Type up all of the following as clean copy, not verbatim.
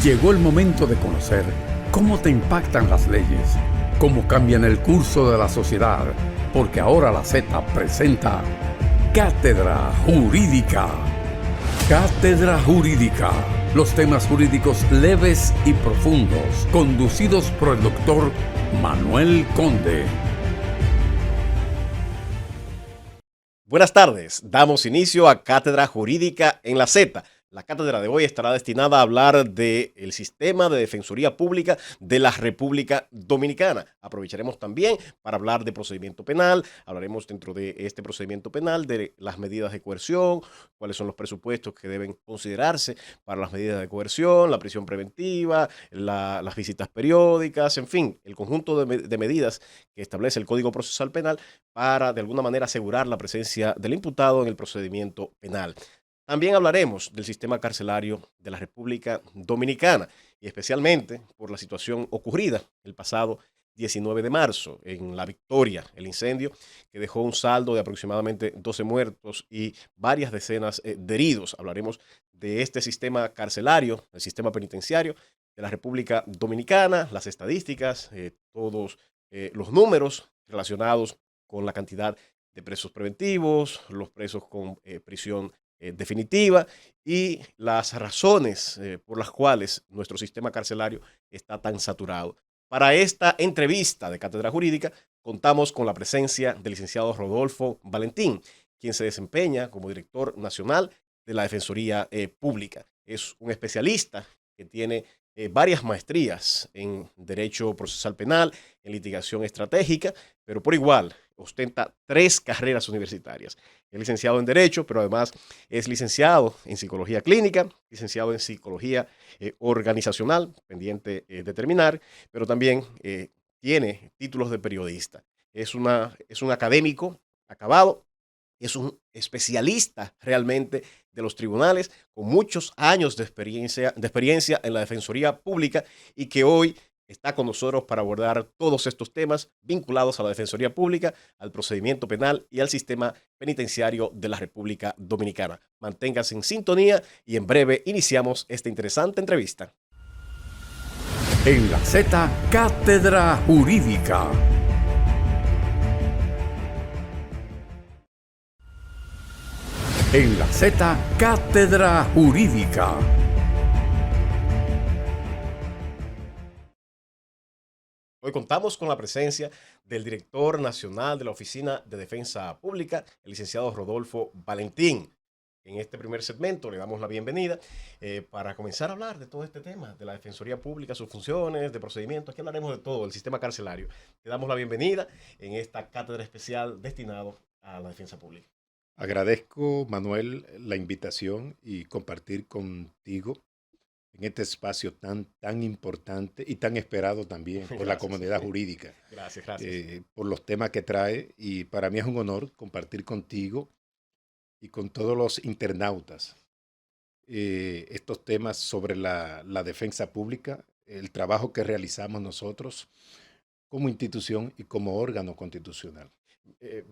Llegó el momento de conocer cómo te impactan las leyes, cómo cambian el curso de la sociedad, porque ahora la Z presenta Cátedra Jurídica. Cátedra Jurídica, los temas jurídicos leves y profundos, conducidos por el doctor Manuel Conde. Buenas tardes, damos inicio a Cátedra Jurídica en la Z. La cátedra de hoy estará destinada a hablar del sistema de defensoría pública de la República Dominicana. Aprovecharemos también para hablar de procedimiento penal. Hablaremos dentro de este procedimiento penal de las medidas de coerción, cuáles son los presupuestos que deben considerarse para las medidas de coerción, la prisión preventiva, las visitas periódicas, en fin, el conjunto de medidas que establece el Código Procesal Penal para de alguna manera asegurar la presencia del imputado en el procedimiento penal. También hablaremos del sistema carcelario de la República Dominicana y especialmente por la situación ocurrida el pasado 19 de marzo en La Victoria, el incendio que dejó un saldo de aproximadamente 12 muertos y varias decenas de heridos. Hablaremos de este sistema carcelario, el sistema penitenciario de la República Dominicana, las estadísticas, todos los números relacionados con la cantidad de presos preventivos, los presos con prisión definitiva y las razones por las cuales nuestro sistema carcelario está tan saturado. Para esta entrevista de Cátedra Jurídica contamos con la presencia del licenciado Rodolfo Valentín, quien se desempeña como director nacional de la Defensoría Pública. Es un especialista que tiene varias maestrías en Derecho Procesal Penal, en Litigación Estratégica, pero por igual ostenta 3 carreras universitarias. Es licenciado en Derecho, pero además es licenciado en Psicología Clínica, licenciado en Psicología Organizacional, pendiente de terminar, pero también tiene títulos de periodista. Es un académico acabado, es un especialista realmente de los tribunales, con muchos años de experiencia en la Defensoría Pública y que hoy está con nosotros para abordar todos estos temas vinculados a la Defensoría Pública, al procedimiento penal y al sistema penitenciario de la República Dominicana. Manténganse en sintonía y en breve iniciamos esta interesante entrevista. En la Z, Cátedra Jurídica. En la Z, Cátedra Jurídica. Hoy contamos con la presencia del director nacional de la Oficina de Defensa Pública, el licenciado Rodolfo Valentín. En este primer segmento le damos la bienvenida para comenzar a hablar de todo este tema, de la Defensoría Pública, sus funciones, de procedimientos. Aquí hablaremos de todo, el sistema carcelario. Le damos la bienvenida en esta cátedra especial destinada a la defensa pública. Agradezco, Manuel, la invitación y compartir contigo en este espacio tan importante y tan esperado también por la comunidad jurídica. Gracias. Por los temas que trae, y para mí es un honor compartir contigo y con todos los internautas estos temas sobre la defensa pública, el trabajo que realizamos nosotros como institución y como órgano constitucional.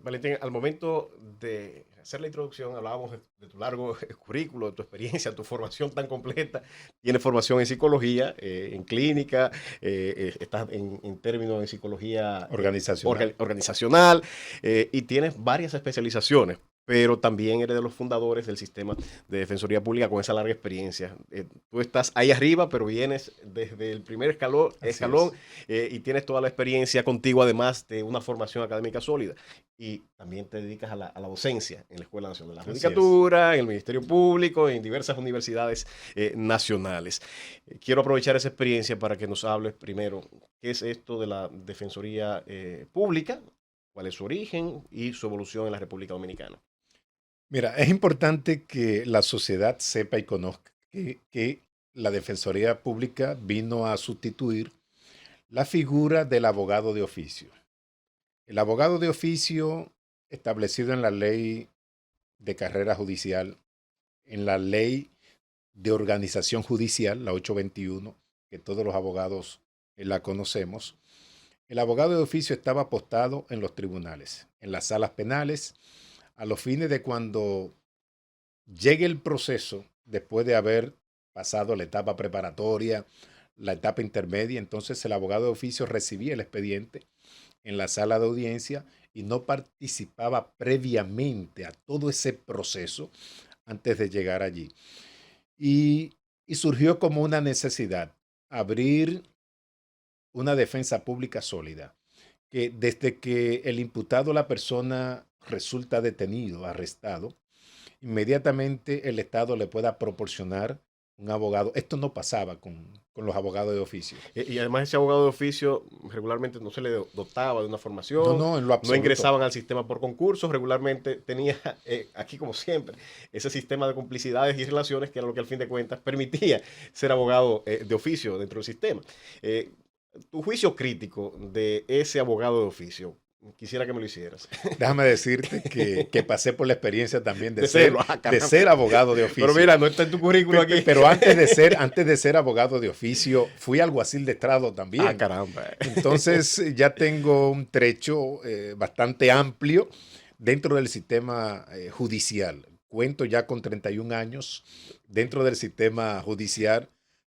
Valentín, al momento de hacer la introducción hablábamos de tu largo currículo, de tu experiencia, tu formación tan completa. Tienes formación en psicología, en clínica, estás en términos de psicología organizacional y tienes varias especializaciones, pero también eres de los fundadores del sistema de defensoría pública con esa larga experiencia. Tú estás ahí arriba, pero vienes desde el primer escalón y tienes toda la experiencia contigo, además de una formación académica sólida. Y también te dedicas a la docencia en la Escuela Nacional de la Judicatura, en el Ministerio Público, en diversas universidades nacionales. Quiero aprovechar esa experiencia para que nos hables primero qué es esto de la defensoría pública, cuál es su origen y su evolución en la República Dominicana. Mira, es importante que la sociedad sepa y conozca que la Defensoría Pública vino a sustituir la figura del abogado de oficio. El abogado de oficio, establecido en la ley de carrera judicial, en la ley de organización judicial, la 821, que todos los abogados la conocemos, el abogado de oficio estaba apostado en los tribunales, en las salas penales, a los fines de cuando llegue el proceso, después de haber pasado la etapa preparatoria, la etapa intermedia. Entonces el abogado de oficio recibía el expediente en la sala de audiencia y no participaba previamente a todo ese proceso antes de llegar allí. Y surgió como una necesidad abrir una defensa pública sólida, que desde que el imputado, la persona, resulta detenido, arrestado, inmediatamente el Estado le pueda proporcionar un abogado. Esto no pasaba con los abogados de oficio. Y además ese abogado de oficio regularmente no se le dotaba de una No, formación, no, en lo no absoluto. ingresaban al sistema por concursos, regularmente tenía, aquí como siempre, ese sistema de complicidades y relaciones que era lo que al fin de cuentas permitía ser abogado de oficio dentro del sistema. Tu juicio crítico de ese abogado de oficio, quisiera que me lo hicieras. Déjame decirte que pasé por la experiencia también De serlo, ah, de caramba. ser abogado de oficio. Pero mira, no está en tu currículum aquí. Pero antes de ser abogado de oficio, fui alguacil de estrado también. Ah, caramba. Entonces ya tengo un trecho bastante amplio dentro del sistema judicial. Cuento ya con 31 años dentro del sistema judicial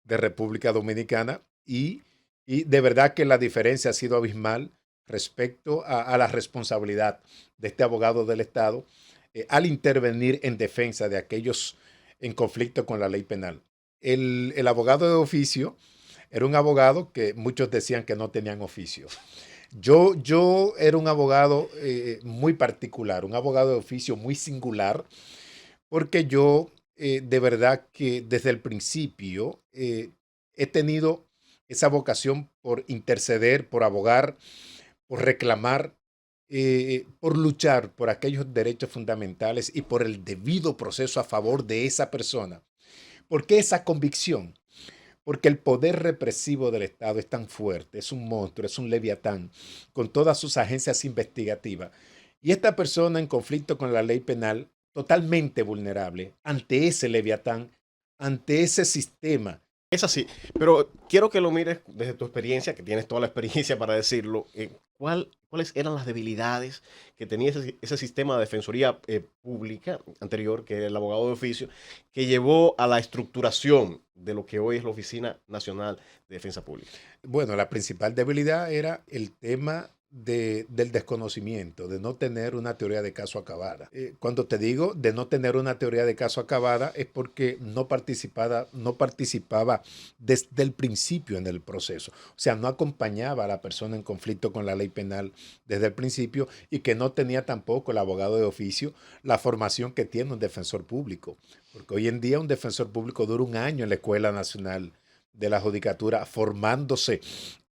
de República Dominicana y de verdad que la diferencia ha sido abismal respecto a la responsabilidad de este abogado del Estado al intervenir en defensa de aquellos en conflicto con la ley penal. El abogado de oficio era un abogado que muchos decían que no tenían oficio. Yo era un abogado muy particular, un abogado de oficio muy singular, porque yo de verdad que desde el principio he tenido esa vocación por interceder, por abogar, por reclamar, por luchar por aquellos derechos fundamentales y por el debido proceso a favor de esa persona. ¿Por qué esa convicción? Porque el poder represivo del Estado es tan fuerte, es un monstruo, es un leviatán, con todas sus agencias investigativas. Y esta persona en conflicto con la ley penal, totalmente vulnerable ante ese leviatán, ante ese sistema. Es así, pero quiero que lo mires desde tu experiencia, que tienes toda la experiencia para decirlo. ¿Cuáles eran las debilidades que tenía ese sistema de defensoría pública anterior, que era el abogado de oficio, que llevó a la estructuración de lo que hoy es la Oficina Nacional de Defensa Pública? Bueno, la principal debilidad era el tema del desconocimiento, de no tener una teoría de caso acabada. Cuando te digo de no tener una teoría de caso acabada es porque no participaba desde el principio en el proceso. O sea, no acompañaba a la persona en conflicto con la ley penal desde el principio y que no tenía tampoco el abogado de oficio la formación que tiene un defensor público. Porque hoy en día un defensor público dura 1 año en la Escuela Nacional de la Judicatura formándose.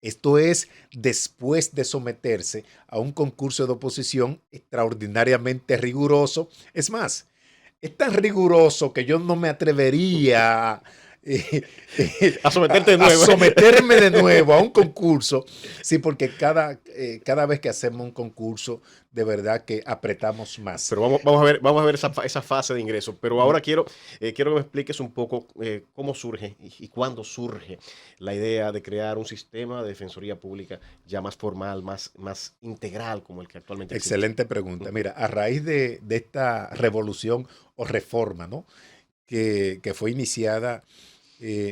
Esto es después de someterse a un concurso de oposición extraordinariamente riguroso. Es más, es tan riguroso que yo no me atrevería A someterte de nuevo. a someterme de nuevo a un concurso. Sí, porque cada vez que hacemos un concurso, de verdad que apretamos más. Pero vamos a ver esa fase de ingreso. Pero ahora quiero que me expliques un poco cómo surge y cuándo surge la idea de crear un sistema de defensoría pública ya más formal, más integral como el que actualmente existe. Excelente pregunta. Mira, a raíz de esta revolución o reforma, ¿no?, que fue iniciada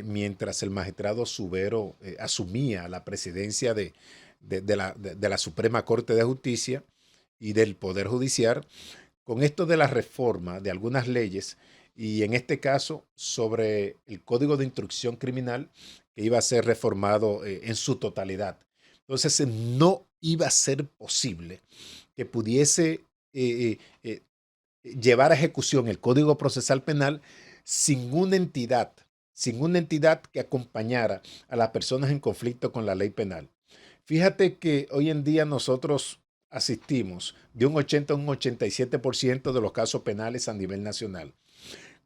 mientras el magistrado Subero asumía la presidencia de la Suprema Corte de Justicia y del Poder Judicial, con esto de la reforma de algunas leyes, y en este caso sobre el Código de Instrucción Criminal, que iba a ser reformado en su totalidad. Entonces no iba a ser posible que pudiese llevar a ejecución el Código Procesal Penal sin una entidad que acompañara a las personas en conflicto con la ley penal. Fíjate que hoy en día nosotros asistimos de un 80 a un 87% de los casos penales a nivel nacional.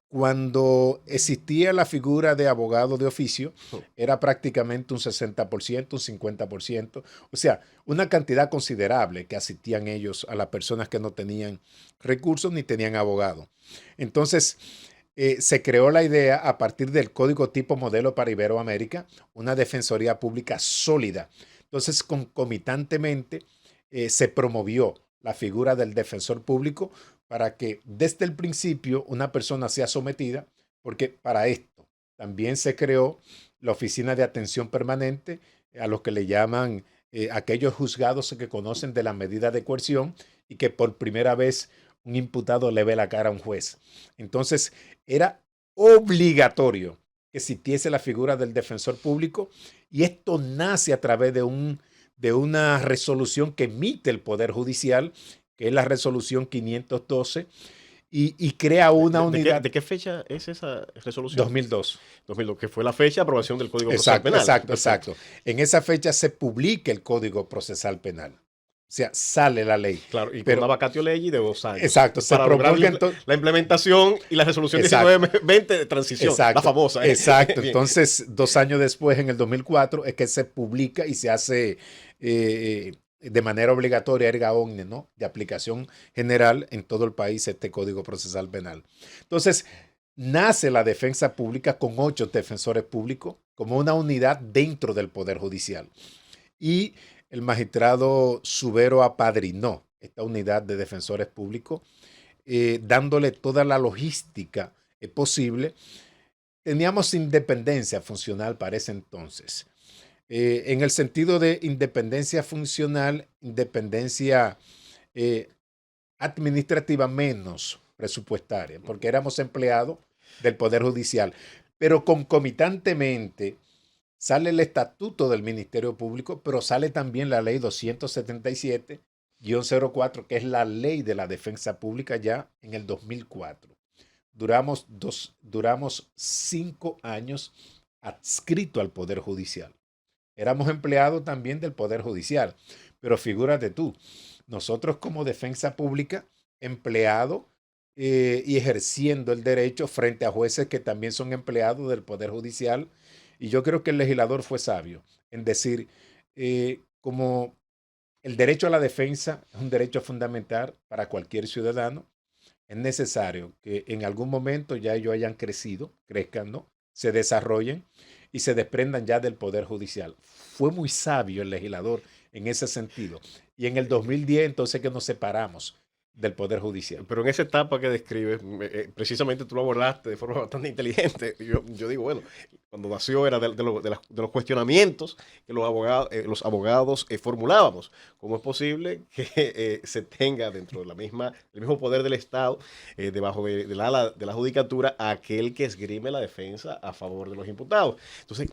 Cuando existía la figura de abogado de oficio, era prácticamente un 60%, un 50%. O sea, una cantidad considerable que asistían ellos a las personas que no tenían recursos ni tenían abogado. Entonces, se creó la idea a partir del Código Tipo Modelo para Iberoamérica, una defensoría pública sólida. Entonces, concomitantemente, se promovió la figura del defensor público para que desde el principio una persona sea sometida, porque para esto también se creó la Oficina de Atención Permanente, a los que le llaman aquellos juzgados que conocen de la medida de coerción y que por primera vez un imputado le ve la cara a un juez. Entonces, era obligatorio que existiese la figura del defensor público, y esto nace a través de una resolución que emite el Poder Judicial, que es la resolución 512, y crea una unidad. ¿De qué fecha es esa resolución? 2002. 2002, que fue la fecha de aprobación del Código Procesal Penal. Exacto. En esa fecha se publica el Código Procesal Penal. O sea, sale la ley. Claro, y con una vacatio ley de 2 años. Exacto. Para lograr la implementación y la resolución 1920 de transición, la famosa. Exacto. Entonces, 2 años después, en el 2004, es que se publica y se hace de manera obligatoria, erga omnes, ¿no?, de aplicación general en todo el país este Código Procesal Penal. Entonces, nace la defensa pública con 8 defensores públicos como una unidad dentro del Poder Judicial. Y el magistrado Subero apadrinó esta unidad de defensores públicos, dándole toda la logística posible. Teníamos independencia funcional para ese entonces. En el sentido de independencia funcional, independencia administrativa menos presupuestaria, porque éramos empleados del Poder Judicial. Pero concomitantemente sale el estatuto del Ministerio Público, pero sale también la ley 277-04, que es la ley de la defensa pública ya en el 2004. Duramos 5 años adscrito al Poder Judicial. Éramos empleados también del Poder Judicial, pero figúrate tú, nosotros como defensa pública, empleados y ejerciendo el derecho frente a jueces que también son empleados del Poder Judicial. Y yo creo que el legislador fue sabio en decir, como el derecho a la defensa es un derecho fundamental para cualquier ciudadano, es necesario que en algún momento ya ellos hayan crezcan, ¿no?, se desarrollen y se desprendan ya del Poder Judicial. Fue muy sabio el legislador en ese sentido. Y en el 2010 entonces que nos separamos del Poder Judicial. Pero en esa etapa que describes, precisamente tú lo abordaste de forma bastante inteligente. Yo digo, bueno, cuando nació era de los cuestionamientos que los abogados formulábamos. ¿Cómo es posible que se tenga dentro de del mismo poder del Estado, debajo de la judicatura, a aquel que esgrime la defensa a favor de los imputados? Entonces,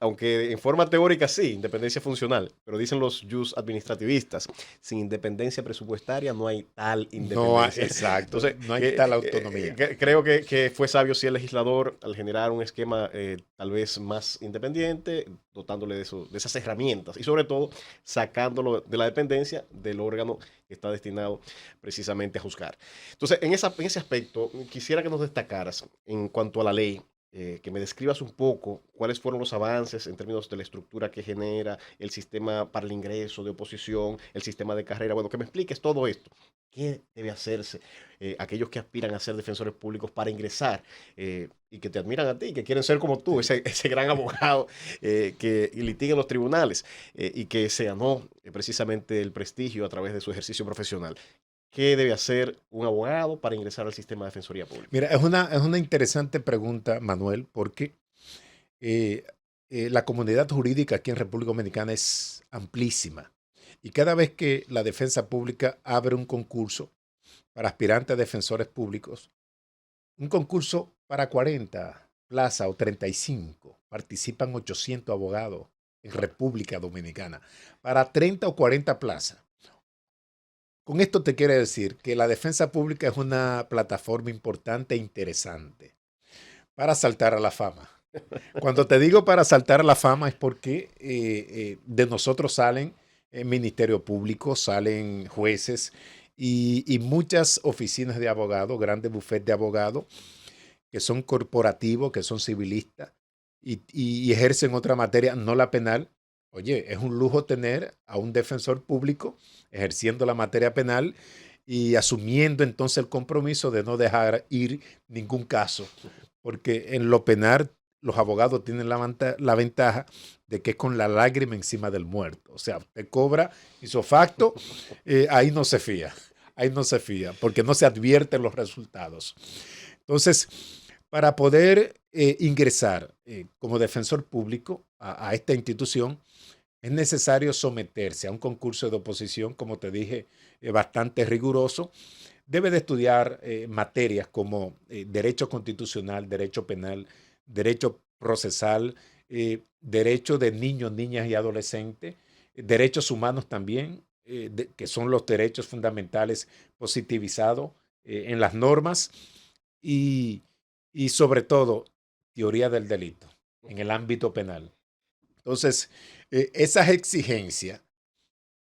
aunque en forma teórica sí, independencia funcional, pero dicen los jus administrativistas, sin independencia presupuestaria no hay tal independencia. Exacto. Entonces, no hay tal autonomía. Creo que fue sabio sí el legislador al generar un esquema tal vez más independiente, dotándole de esas herramientas y sobre todo sacándolo de la dependencia del órgano que está destinado precisamente a juzgar. Entonces, en ese aspecto, quisiera que nos destacaras en cuanto a la ley, que me describas un poco cuáles fueron los avances en términos de la estructura que genera, el sistema para el ingreso de oposición, el sistema de carrera. Bueno, que me expliques todo esto. ¿Qué debe hacerse aquellos que aspiran a ser defensores públicos para ingresar y que te admiran a ti, que quieren ser como tú, ese gran abogado que litiga en los tribunales y que se ganó precisamente el prestigio a través de su ejercicio profesional? ¿Qué debe hacer un abogado para ingresar al sistema de defensoría pública? Mira, es una interesante pregunta, Manuel, porque la comunidad jurídica aquí en República Dominicana es amplísima. Y cada vez que la defensa pública abre un concurso para aspirantes a defensores públicos, un concurso para 40 plazas o 35, participan 800 abogados en República Dominicana, para 30 o 40 plazas. Con esto te quiere decir que la defensa pública es una plataforma importante e interesante para saltar a la fama. Cuando te digo para saltar a la fama es porque de nosotros salen Ministerio Público, salen jueces y muchas oficinas de abogados, grandes bufetes de abogados que son corporativos, que son civilistas y ejercen otra materia, no la penal. Oye, es un lujo tener a un defensor público ejerciendo la materia penal y asumiendo entonces el compromiso de no dejar ir ningún caso, porque en lo penal los abogados tienen la ventaja de que es con la lágrima encima del muerto. O sea, usted cobra isofacto, ahí no se fía, porque no se advierten los resultados. Entonces, Para poder ingresar como defensor público a esta institución, es necesario someterse a un concurso de oposición, como te dije, bastante riguroso. Debe de estudiar materias como derecho constitucional, derecho penal, derecho procesal, derecho de niños, niñas y adolescentes, derechos humanos también, que son los derechos fundamentales positivizados en las normas y, y sobre todo teoría del delito en el ámbito penal. Entonces, esas exigencias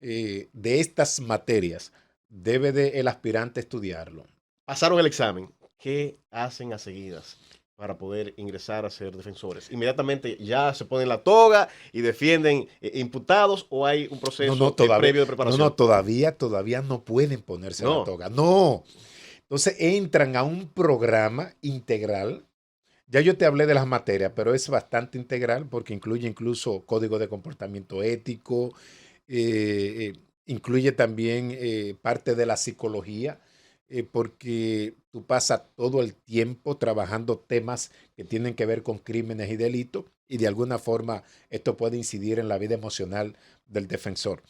de estas materias debe el aspirante estudiarlo. Pasaron el examen. ¿Qué hacen a seguidas para poder ingresar a ser defensores? ¿Inmediatamente ya se ponen la toga y defienden imputados o hay un proceso previo de preparación? No, todavía no pueden ponerse la toga. No. Entonces entran a un programa integral. Ya yo te hablé de las materias, pero es bastante integral porque incluye incluso código de comportamiento ético, incluye también parte de la psicología, porque tú pasas todo el tiempo trabajando temas que tienen que ver con crímenes y delitos y de alguna forma esto puede incidir en la vida emocional del defensor.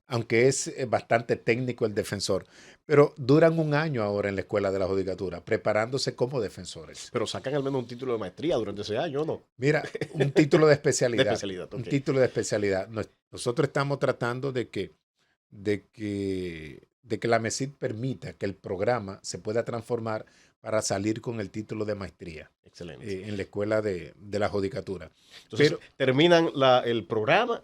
Aunque es bastante técnico el defensor, pero duran un año ahora en la escuela de la judicatura, preparándose como defensores. Pero sacan al menos un título de maestría durante ese año, ¿no? Mira, un título de especialidad. Okay. Un título de especialidad. Nosotros estamos tratando de que la MESID permita que el programa se pueda transformar para salir con el título de maestría. Excelente. En la escuela de la judicatura. Entonces, terminan el programa.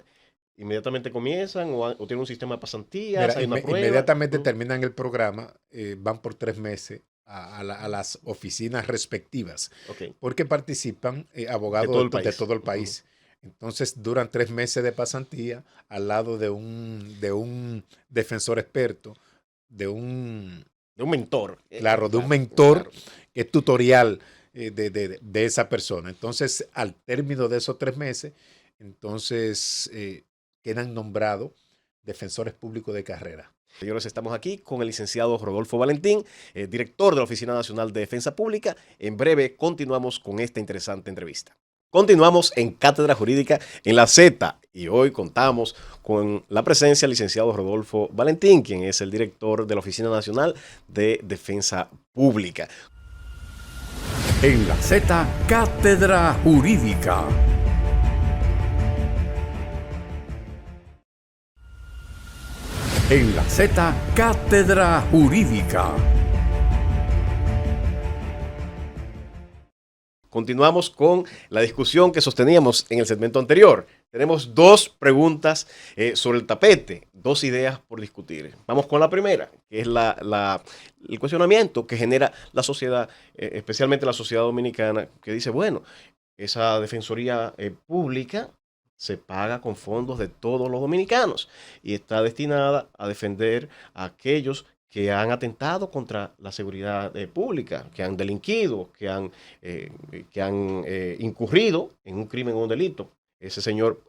¿Inmediatamente comienzan o tienen un sistema de pasantías? Mira, ¿Hay una prueba? Inmediatamente terminan el programa, van por 3 meses a las oficinas respectivas, porque participan abogados de todo el país. Entonces duran 3 meses de pasantía al lado de un defensor experto, de un mentor. Claro, de un mentor que es tutorial de esa persona. Entonces, al término de esos 3 meses, entonces quedan nombrados defensores públicos de carrera. Señores, estamos aquí con el licenciado Rodolfo Valentín, director de la Oficina Nacional de Defensa Pública. En breve continuamos con esta interesante entrevista. Continuamos en Cátedra Jurídica en la Z y hoy contamos con la presencia del licenciado Rodolfo Valentín, quien es el director de la Oficina Nacional de Defensa Pública. En la Z, Cátedra Jurídica. En la Z, Cátedra Jurídica. Continuamos con la discusión que sosteníamos en el segmento anterior. Tenemos 2 preguntas sobre el tapete, 2 ideas por discutir. Vamos con la primera, que es el cuestionamiento que genera la sociedad, especialmente la sociedad dominicana, que dice, bueno, esa defensoría pública se paga con fondos de todos los dominicanos y está destinada a defender a aquellos que han atentado contra la seguridad pública, que han delinquido, que han incurrido en un crimen o un delito. Ese señor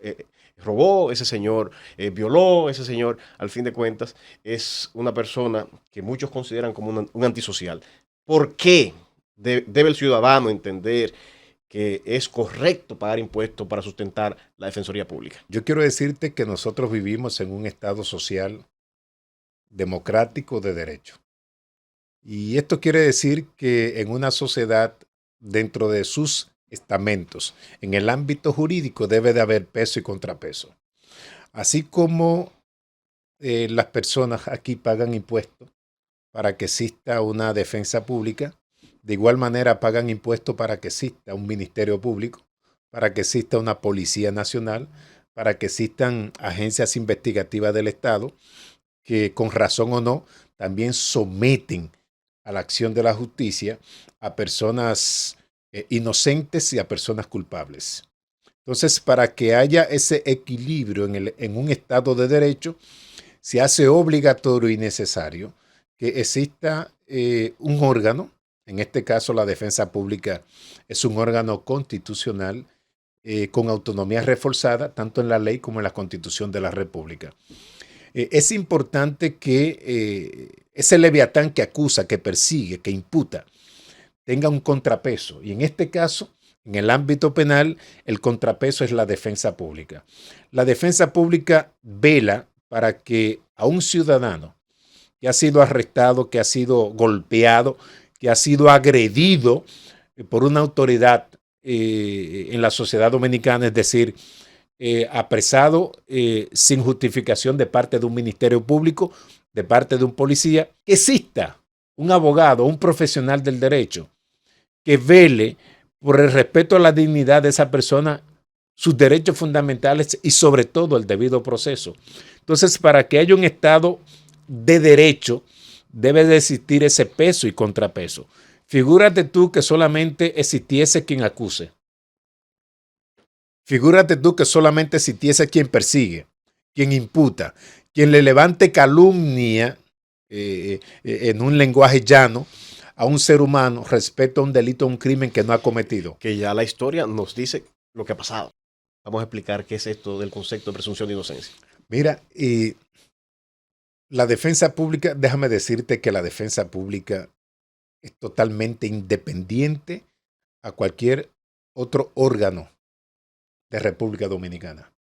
robó, ese señor violó, ese señor, al fin de cuentas, es una persona que muchos consideran como un antisocial. ¿Por qué debe el ciudadano entender que es correcto pagar impuestos para sustentar la defensoría pública? Yo quiero decirte que nosotros vivimos en un estado social democrático de derecho. Y esto quiere decir que en una sociedad, dentro de sus estamentos, en el ámbito jurídico debe de haber peso y contrapeso. Así como las personas aquí pagan impuestos para que exista una defensa pública, de igual manera pagan impuestos para que exista un ministerio público, para que exista una policía nacional, para que existan agencias investigativas del Estado que, con razón o no, también someten a la acción de la justicia a personas inocentes y a personas culpables. Entonces, para que haya ese equilibrio en un Estado de Derecho, se hace obligatorio y necesario que exista un órgano. En este caso, la defensa pública es un órgano constitucional con autonomía reforzada, tanto en la ley como en la Constitución de la República. Es importante que ese leviatán que acusa, que persigue, que imputa, tenga un contrapeso. Y en este caso, en el ámbito penal, el contrapeso es la defensa pública. La defensa pública vela para que a un ciudadano que ha sido arrestado, que ha sido golpeado, que ha sido agredido por una autoridad en la sociedad dominicana, es decir, apresado sin justificación de parte de un ministerio público, de parte de un policía, que exista un abogado, un profesional del derecho que vele por el respeto a la dignidad de esa persona, sus derechos fundamentales y sobre todo el debido proceso. Entonces, para que haya un Estado de derecho, debe de existir ese peso y contrapeso. Figúrate tú que solamente existiese quien acuse. Figúrate tú que solamente existiese quien persigue, quien imputa, quien le levante calumnia en un lenguaje llano a un ser humano respecto a un delito, a un crimen que no ha cometido. Que ya la historia nos dice lo que ha pasado. Vamos a explicar qué es esto del concepto de presunción de inocencia. Mira, la defensa pública, déjame decirte que la defensa pública es totalmente independiente a cualquier otro órgano de República Dominicana.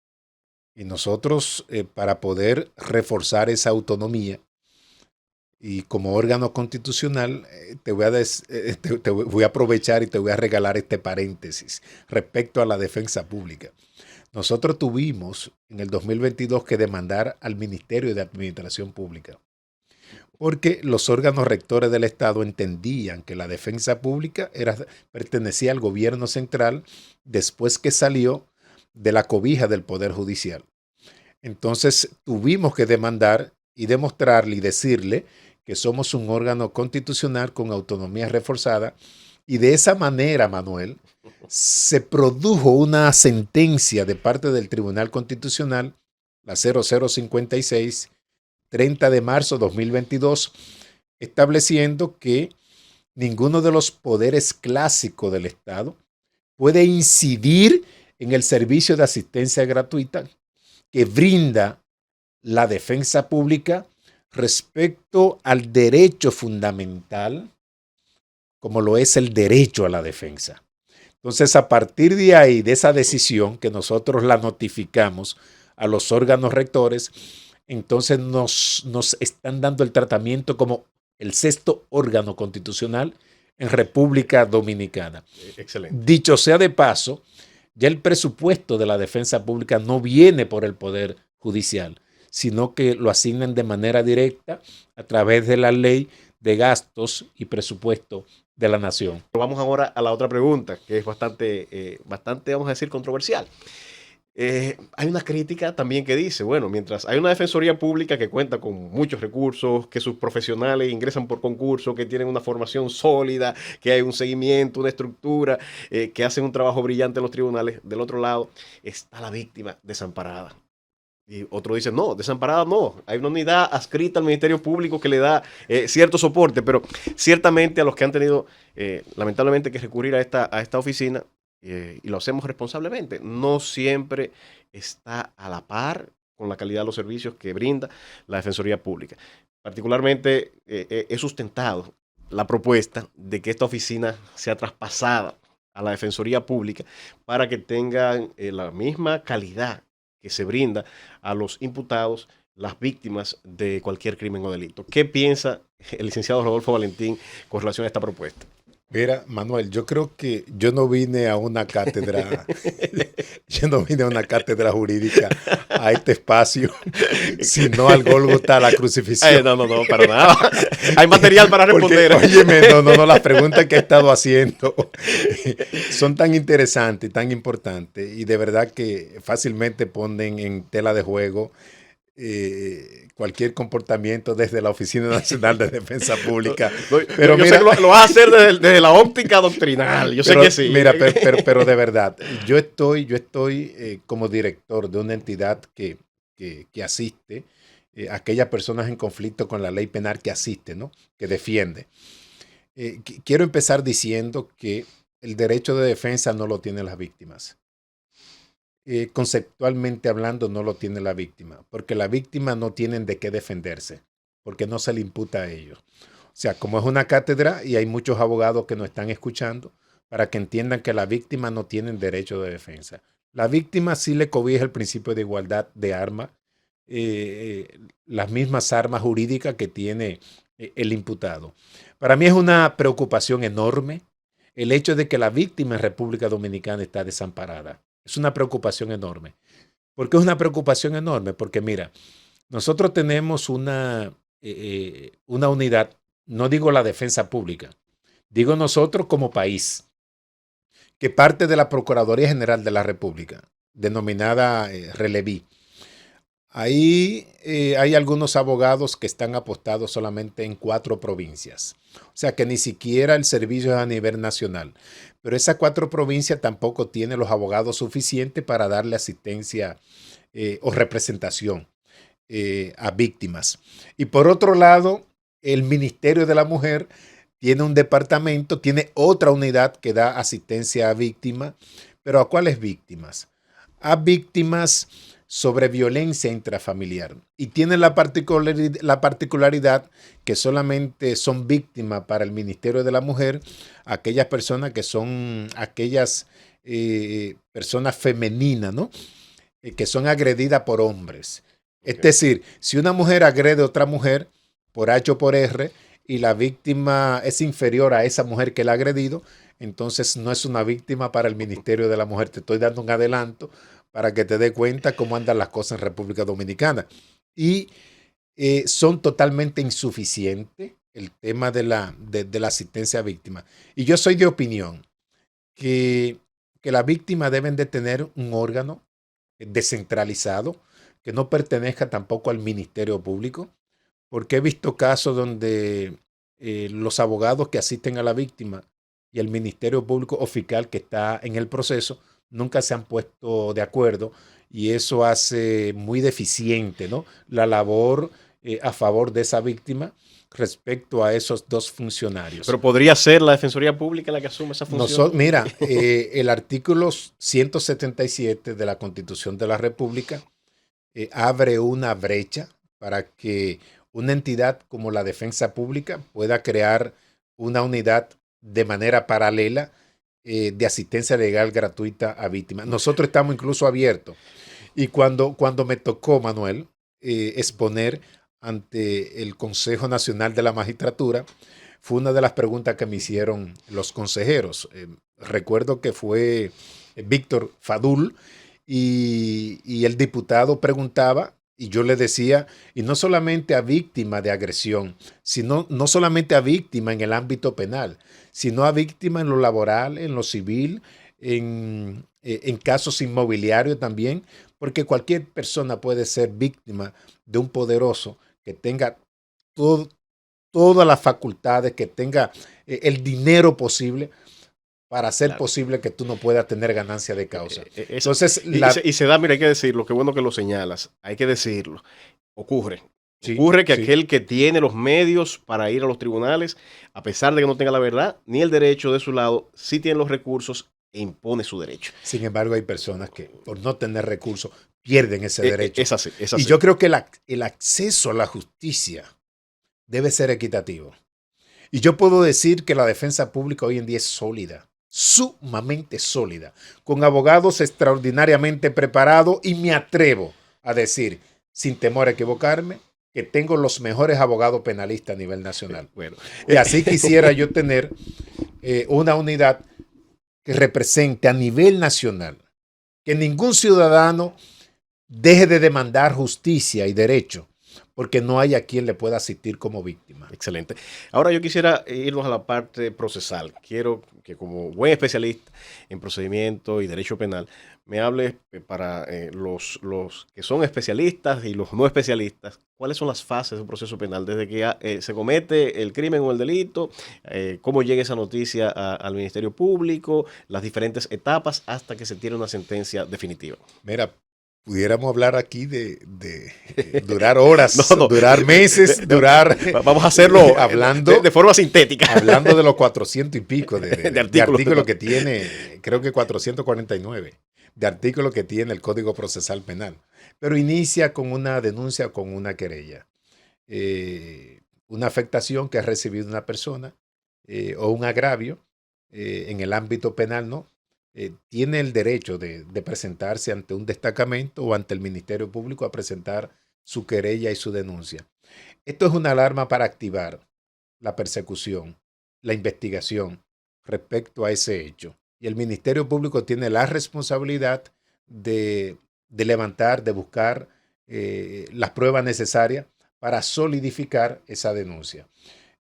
Y nosotros, para poder reforzar esa autonomía y como órgano constitucional, te voy a aprovechar y te voy a regalar este paréntesis respecto a la defensa pública. Nosotros tuvimos en el 2022 que demandar al Ministerio de Administración Pública porque los órganos rectores del Estado entendían que la defensa pública pertenecía al gobierno central después que salió de la cobija del Poder Judicial. Entonces tuvimos que demandar y demostrarle y decirle que somos un órgano constitucional con autonomía reforzada y de esa manera, Manuel, se produjo una sentencia de parte del Tribunal Constitucional, la 0056, 30 de marzo de 2022, estableciendo que ninguno de los poderes clásicos del Estado puede incidir en el servicio de asistencia gratuita que brinda la defensa pública respecto al derecho fundamental, como lo es el derecho a la defensa. Entonces, a partir de ahí, de esa decisión que nosotros la notificamos a los órganos rectores, entonces nos están dando el tratamiento como el sexto órgano constitucional en República Dominicana. Excelente. Dicho sea de paso, ya el presupuesto de la defensa pública no viene por el Poder Judicial, sino que lo asignan de manera directa a través de la ley de gastos y presupuesto de la nación. Vamos ahora a la otra pregunta, que es bastante, vamos a decir, controversial. Hay una crítica también que dice, bueno, mientras hay una defensoría pública que cuenta con muchos recursos, que sus profesionales ingresan por concurso, que tienen una formación sólida, que hay un seguimiento, una estructura, que hacen un trabajo brillante en los tribunales, del otro lado está la víctima desamparada. Y otro dice, no, desamparada no. Hay una unidad adscrita al Ministerio Público que le da cierto soporte, pero ciertamente a los que han tenido, lamentablemente, que recurrir a esta oficina, y lo hacemos responsablemente, no siempre está a la par con la calidad de los servicios que brinda la Defensoría Pública. Particularmente he sustentado la propuesta de que esta oficina sea traspasada a la Defensoría Pública para que tengan la misma calidad que se brinda a los imputados, las víctimas de cualquier crimen o delito. ¿Qué piensa el licenciado Rodolfo Valentín con relación a esta propuesta? Mira, Manuel, yo creo que yo no vine a una cátedra, yo no vine a una cátedra jurídica a este espacio, sino al Gólgota, a la crucifixión. No, para nada. Hay material para responder. Porque, óyeme, las preguntas que he estado haciendo son tan interesantes, tan importantes, y de verdad que fácilmente ponen en tela de juego cualquier comportamiento desde la Oficina Nacional de Defensa Pública. Pero yo mira, sé que lo vas a hacer desde la óptica doctrinal. Yo sé que sí. Mira, pero de verdad, yo estoy como director de una entidad que asiste a aquellas personas en conflicto con la ley penal, que asiste, ¿no? Que defiende. Quiero empezar diciendo que el derecho de defensa no lo tienen las víctimas. Conceptualmente hablando, no lo tiene la víctima, porque la víctima no tienen de qué defenderse, porque no se le imputa a ellos. O sea, como es una cátedra y hay muchos abogados que nos están escuchando, para que entiendan que las víctimas no tienen derecho de defensa. La víctima sí le cobija el principio de igualdad de armas, las mismas armas jurídicas que tiene el imputado. Para mí es una preocupación enorme el hecho de que la víctima en República Dominicana está desamparada. Es una preocupación enorme. ¿Por qué es una preocupación enorme? Porque mira, nosotros tenemos una unidad, no digo la defensa pública, digo nosotros como país, que parte de la Procuraduría General de la República, denominada Releví. Ahí hay algunos abogados que están apostados solamente en 4 provincias. O sea que ni siquiera el servicio es a nivel nacional. Pero esas 4 provincias tampoco tienen los abogados suficientes para darle asistencia o representación a víctimas. Y por otro lado, el Ministerio de la Mujer tiene un departamento, tiene otra unidad que da asistencia a víctimas. ¿Pero a cuáles víctimas? A víctimas sobre violencia intrafamiliar. Y tienen la particularidad que solamente son víctimas para el Ministerio de la Mujer aquellas personas que son aquellas personas femeninas, ¿no? Que son agredidas por hombres. Okay. Es decir, si una mujer agrede a otra mujer por H o por R y la víctima es inferior a esa mujer que la ha agredido, entonces no es una víctima para el Ministerio de la Mujer. Te estoy dando un adelanto para que te dé cuenta cómo andan las cosas en República Dominicana. Y son totalmente insuficientes el tema de la asistencia a víctimas. Y yo soy de opinión que las víctimas deben de tener un órgano descentralizado que no pertenezca tampoco al Ministerio Público, porque he visto casos donde los abogados que asisten a la víctima y el Ministerio Público o fiscal que está en el proceso nunca se han puesto de acuerdo y eso hace muy deficiente, ¿no?, la labor a favor de esa víctima respecto a esos 2 funcionarios. Pero podría ser la Defensoría Pública la que asume esa función. Mira, el artículo 177 de la Constitución de la República abre una brecha para que una entidad como la Defensa Pública pueda crear una unidad de manera paralela de asistencia legal gratuita a víctimas. Nosotros estamos incluso abiertos. Y cuando me tocó, Manuel, exponer ante el Consejo Nacional de la Magistratura, fue una de las preguntas que me hicieron los consejeros. Recuerdo que fue Víctor Fadul y el diputado preguntaba y yo le decía, y no solamente a víctima de agresión, sino no solamente a víctima en el ámbito penal, sino a víctima en lo laboral, en lo civil, en casos inmobiliarios también, porque cualquier persona puede ser víctima de un poderoso que tenga todas las facultades, que tenga el dinero posible para hacer posible que tú no puedas tener ganancia de causa. Entonces, y se da, mira, hay que decirlo, qué bueno que lo señalas, hay que decirlo, ocurre que aquel que tiene los medios para ir a los tribunales, a pesar de que no tenga la verdad ni el derecho de su lado, sí tiene los recursos e impone su derecho. Sin embargo, hay personas que por no tener recursos pierden ese derecho. Es así. Y yo creo que el acceso a la justicia debe ser equitativo. Y yo puedo decir que la defensa pública hoy en día es sólida, sumamente sólida, con abogados extraordinariamente preparados y me atrevo a decir, sin temor a equivocarme, que tengo los mejores abogados penalistas a nivel nacional. Bueno. Y así quisiera yo tener una unidad que represente a nivel nacional, que ningún ciudadano deje de demandar justicia y derecho, porque no hay a quien le pueda asistir como víctima. Excelente. Ahora yo quisiera irnos a la parte procesal. Quiero que como buen especialista en procedimiento y derecho penal, me hables para los que son especialistas y los no especialistas, cuáles son las fases de un proceso penal, desde que se comete el crimen o el delito, cómo llega esa noticia al Ministerio Público, las diferentes etapas hasta que se tiene una sentencia definitiva. Mira, pudiéramos hablar aquí de durar horas, durar meses, durar... Vamos a hacerlo hablando de forma sintética. Hablando de los 400 y pico de artículos que tiene, creo que 449, de artículos que tiene el Código Procesal Penal. Pero inicia con una denuncia o con una querella. una afectación que ha recibido una persona o un agravio en el ámbito penal, ¿no? Tiene el derecho de presentarse ante un destacamento o ante el Ministerio Público a presentar su querella y su denuncia. Esto es una alarma para activar la persecución, la investigación respecto a ese hecho. Y el Ministerio Público tiene la responsabilidad de levantar, de buscar las pruebas necesarias para solidificar esa denuncia.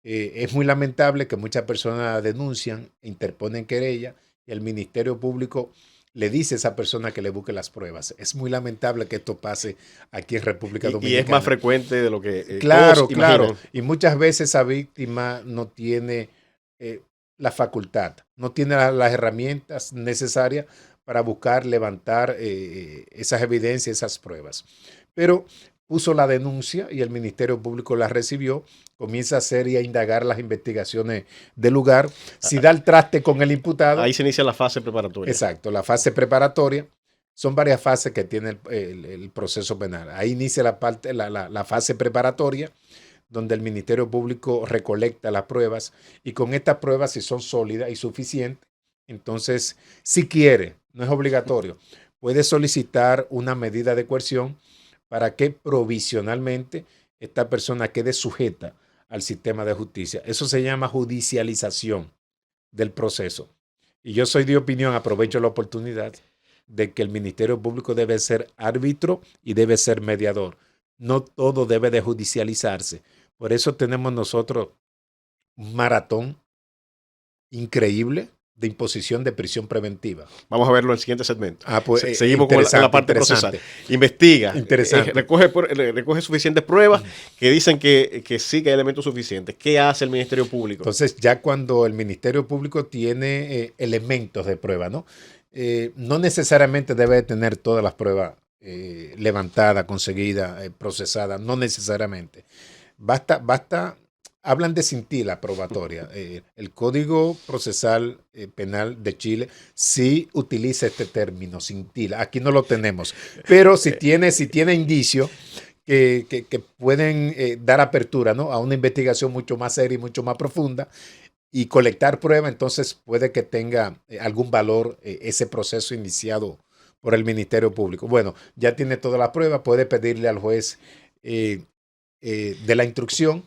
Es muy lamentable que muchas personas denuncian, interponen querella y el Ministerio Público le dice a esa persona que le busque las pruebas. Es muy lamentable que esto pase aquí en República Dominicana. Y es más frecuente de lo que claro, todos imaginan. Y muchas veces esa víctima no tiene la facultad, no tiene las herramientas necesarias para buscar, levantar esas evidencias, esas pruebas. Pero puso la denuncia y el Ministerio Público la recibió, comienza a hacer y a indagar las investigaciones del lugar. Si da el traste con el imputado. Ahí se inicia la fase preparatoria. Exacto, la fase preparatoria. Son varias fases que tiene el proceso penal. Ahí inicia la fase preparatoria, donde el Ministerio Público recolecta las pruebas y con estas pruebas, si son sólidas y suficientes, entonces, si quiere, no es obligatorio, puede solicitar una medida de coerción para que provisionalmente esta persona quede sujeta al sistema de justicia. Eso se llama judicialización del proceso. Y yo soy de opinión, aprovecho la oportunidad, de que el Ministerio Público debe ser árbitro y debe ser mediador. No todo debe de judicializarse. Por eso tenemos nosotros un maratón increíble de imposición de prisión preventiva. Vamos a verlo en el siguiente segmento. Pues, seguimos con la parte procesal. Investiga, recoge suficientes pruebas que dicen que sí que hay elementos suficientes. ¿Qué hace el Ministerio Público? Entonces, ya cuando el Ministerio Público tiene elementos de prueba, ¿no? No necesariamente debe tener todas las pruebas levantadas, conseguidas, procesadas, no necesariamente. Basta, hablan de cintila probatoria. El Código Procesal Penal de Chile sí utiliza este término, cintila. Aquí no lo tenemos. Pero si tiene indicios que pueden dar apertura, ¿no?, a una investigación mucho más seria y mucho más profunda y colectar pruebas, entonces puede que tenga algún valor ese proceso iniciado por el Ministerio Público. Bueno, ya tiene todas las pruebas, puede pedirle al juez de la instrucción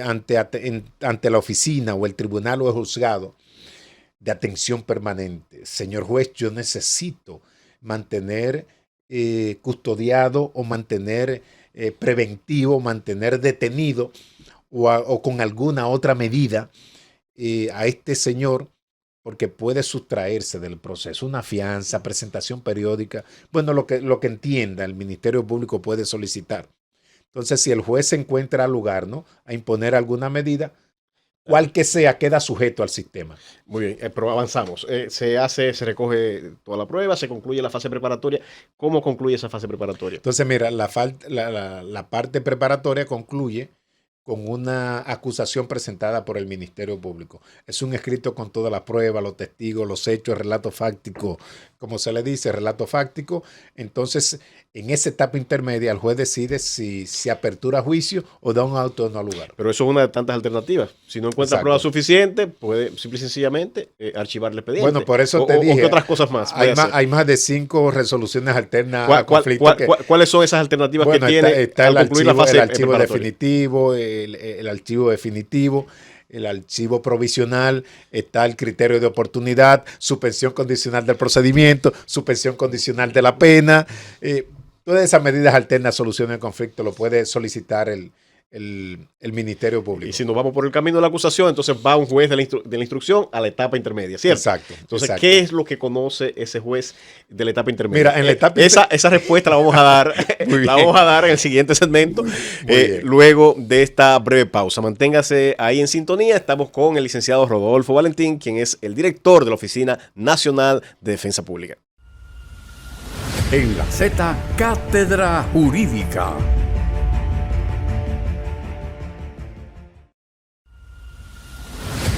ante la oficina o el tribunal o el juzgado de atención permanente. Señor juez, yo necesito mantener custodiado o mantener preventivo, mantener detenido o con alguna otra medida a este señor, porque puede sustraerse del proceso, una fianza, presentación periódica, bueno, lo que entienda el Ministerio Público puede solicitar. Entonces, si el juez se encuentra al lugar, ¿no?, a imponer alguna medida, cual que sea, queda sujeto al sistema. Muy bien, pero avanzamos. Se recoge toda la prueba, se concluye la fase preparatoria. ¿Cómo concluye esa fase preparatoria? Entonces, mira, la parte preparatoria concluye con una acusación presentada por el Ministerio Público. Es un escrito con todas las pruebas, los testigos, los hechos, el relato fáctico, como se le dice, relato fáctico. Entonces, en esa etapa intermedia, el juez decide si se apertura juicio o da un auto de no lugar. Pero eso es una de tantas alternativas. Si no encuentra pruebas suficientes, puede simple y sencillamente archivar el expediente. Bueno, por eso te dije. ¿O qué otras cosas más? Hay más de 5 resoluciones alternas al conflicto. ¿Cuáles son esas alternativas que tiene está al concluir la fase definitivo, el archivo definitivo, el archivo provisional, está el criterio de oportunidad, suspensión condicional del procedimiento, suspensión condicional de la pena. Todas esas medidas alternas solucionan el conflicto, lo puede solicitar el Ministerio Público. Y si nos vamos por el camino de la acusación, entonces va un juez de la instrucción a la etapa intermedia, ¿cierto? Exacto. Entonces, ¿qué es lo que conoce ese juez de la etapa intermedia? Mira, en la etapa esa respuesta la vamos a dar, en el siguiente segmento, luego de esta breve pausa. Manténgase ahí en sintonía. Estamos con el licenciado Rodolfo Valentín, quien es el director de la Oficina Nacional de Defensa Pública. En la Z, Cátedra Jurídica.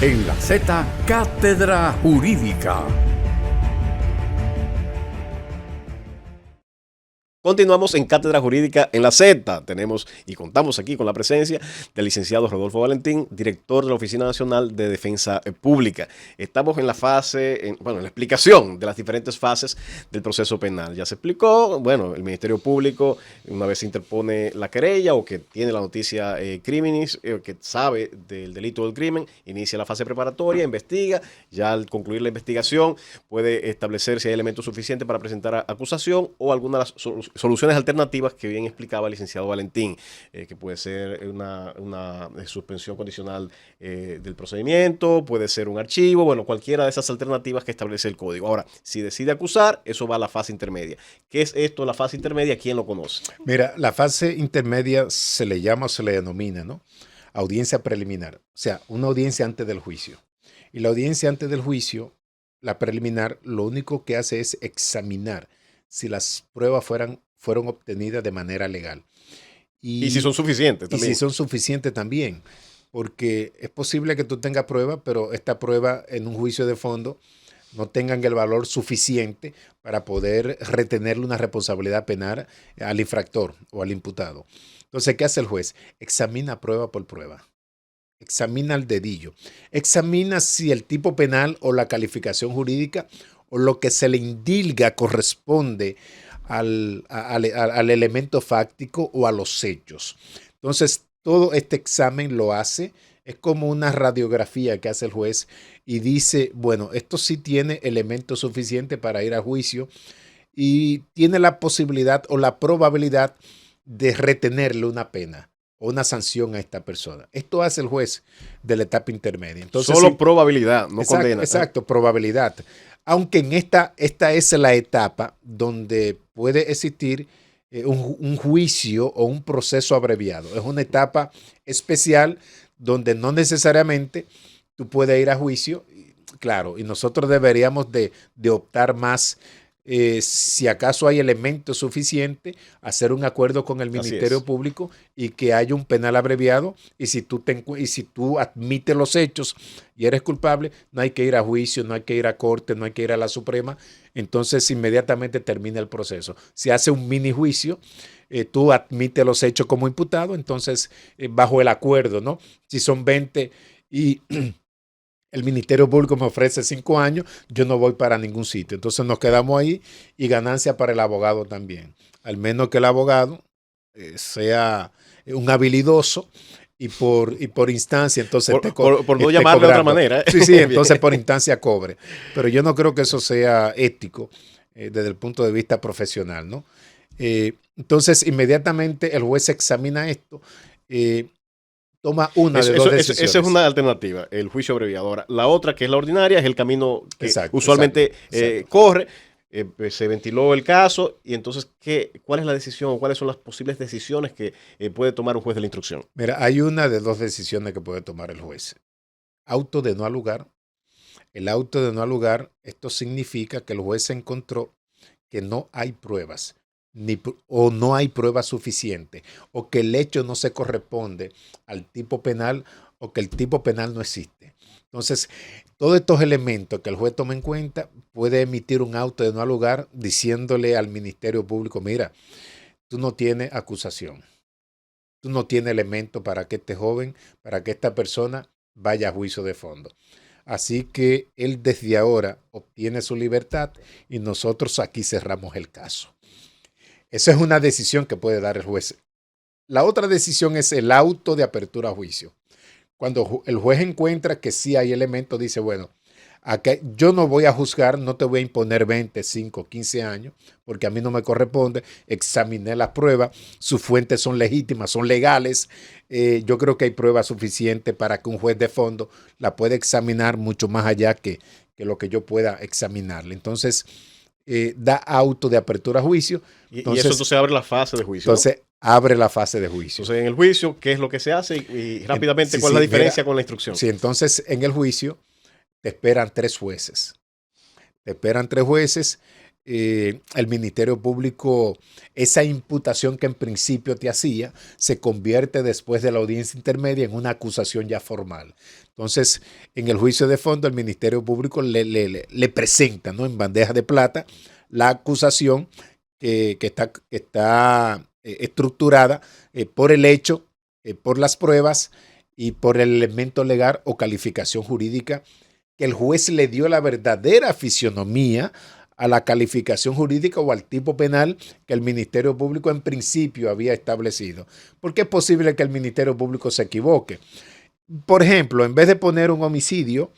En la Z, Cátedra Jurídica. Continuamos en Cátedra Jurídica en la Z. Tenemos y contamos aquí con la presencia del licenciado Rodolfo Valentín, director de la Oficina Nacional de Defensa Pública. Estamos en la fase, en la explicación de las diferentes fases del proceso penal. Ya se explicó, el Ministerio Público, una vez se interpone la querella o que tiene la noticia criminis, que sabe del delito del crimen, inicia la fase preparatoria, investiga, ya al concluir la investigación puede establecer si hay elementos suficientes para presentar acusación o alguna de las soluciones alternativas que bien explicaba el licenciado Valentín, que puede ser una suspensión condicional del procedimiento, puede ser un archivo, cualquiera de esas alternativas que establece el código. Ahora, si decide acusar, eso va a la fase intermedia. ¿Qué es esto, la fase intermedia? ¿Quién lo conoce? Mira, la fase intermedia se le llama o se le denomina, ¿no? Audiencia preliminar, o sea, una audiencia antes del juicio. Y la audiencia antes del juicio, la preliminar, lo único que hace es examinar si las pruebas fueron obtenidas de manera legal. Y si son suficientes también. Y si son suficientes también, porque es posible que tú tengas pruebas, pero esta prueba en un juicio de fondo no tengan el valor suficiente para poder retenerle una responsabilidad penal al infractor o al imputado. Entonces, ¿qué hace el juez? Examina prueba por prueba. Examina el dedillo. Examina si el tipo penal o la calificación jurídica o lo que se le indilga corresponde al elemento fáctico o a los hechos. Entonces, todo este examen lo hace, es como una radiografía que hace el juez y dice, esto sí tiene elementos suficientes para ir a juicio y tiene la posibilidad o la probabilidad de retenerle una pena o una sanción a esta persona. Esto hace el juez de la etapa intermedia. Entonces, solo probabilidad, no condena. Exacto, probabilidad. Aunque en esta es la etapa donde puede existir un juicio o un proceso abreviado. Es una etapa especial donde no necesariamente tú puedes ir a juicio. Claro, y nosotros deberíamos de optar más, si acaso hay elementos suficientes, hacer un acuerdo con el Ministerio Público y que haya un penal abreviado. Y si tú admites los hechos y eres culpable, no hay que ir a juicio, no hay que ir a corte, no hay que ir a la Suprema. Entonces inmediatamente termina el proceso. Si hace un mini juicio, tú admites los hechos como imputado, entonces bajo el acuerdo, ¿no? Si son 20 y el Ministerio Público me ofrece 5 años, yo no voy para ningún sitio. Entonces nos quedamos ahí y ganancia para el abogado también. Al menos que el abogado sea un habilidoso y por instancia, entonces por no llamarle de otra manera. Sí, entonces por instancia cobre. Pero yo no creo que eso sea ético desde el punto de vista profesional, ¿no? Entonces inmediatamente el juez examina esto, toma una de dos decisiones. Esa es una alternativa, el juicio abreviador. La otra, que es la ordinaria, es el camino que usualmente corre. Se ventiló el caso y entonces, ¿cuál es la decisión o cuáles son las posibles decisiones que puede tomar un juez de la instrucción? Mira, hay una de dos decisiones que puede tomar el juez. Auto de no alugar. El auto de no alugar, esto significa que el juez encontró que no hay pruebas o no hay pruebas suficientes o que el hecho no se corresponde al tipo penal o que el tipo penal no existe. Entonces, todos estos elementos que el juez toma en cuenta puede emitir un auto de no alugar diciéndole al Ministerio Público, mira, tú no tienes acusación, tú no tienes elemento para que este joven, para que esta persona vaya a juicio de fondo. Así que él desde ahora obtiene su libertad y nosotros aquí cerramos el caso. Esa es una decisión que puede dar el juez. La otra decisión es el auto de apertura a juicio. Cuando el juez encuentra que sí hay elementos, dice, bueno, acá yo no voy a juzgar, no te voy a imponer 20, 5, 15 años, porque a mí no me corresponde. Examiné las pruebas, sus fuentes son legítimas, son legales. Yo creo que hay pruebas suficientes para que un juez de fondo la pueda examinar mucho más allá que lo que yo pueda examinarle. Entonces, da auto de apertura a juicio. Entonces, y eso entonces abre la fase de juicio. Entonces, ¿no? Abre la fase de juicio. Entonces, en el juicio, ¿qué es lo que se hace? Y rápidamente, ¿cuál es la diferencia con la instrucción? Sí, entonces, en el juicio te esperan 3 jueces. Te esperan 3 jueces. El Ministerio Público, esa imputación que en principio te hacía, se convierte después de la audiencia intermedia en una acusación ya formal. Entonces, en el juicio de fondo, el Ministerio Público le presenta, ¿no?, en bandeja de plata la acusación que está estructurada por el hecho, por las pruebas y por el elemento legal o calificación jurídica que el juez le dio la verdadera fisionomía a la calificación jurídica o al tipo penal que el Ministerio Público en principio había establecido. Porque es posible que el Ministerio Público se equivoque. Por ejemplo, en vez de poner un homicidio,